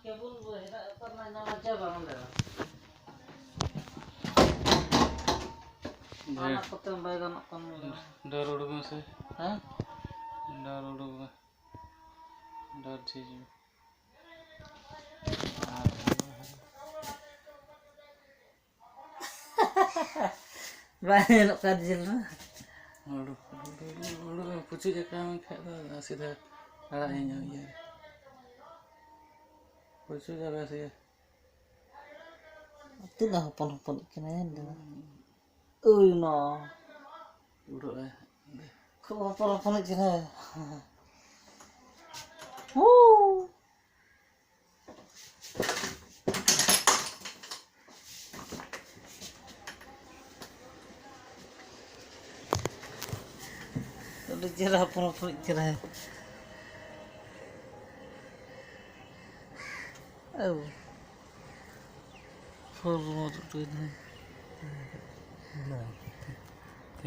কেবল এটা পর না যাবা আমরা anak ketembak anak kan डर उड़गों से hah डर उड़गों डर चीज banyak nak kajil lah उड़ पूछी जगह में खाया सीधा अड़ा ही नहीं है पूछो जगह से itu dah hopon kena dah ui no उड़ है kau hopon kena udah cerah hopon kena oh full motor tu ini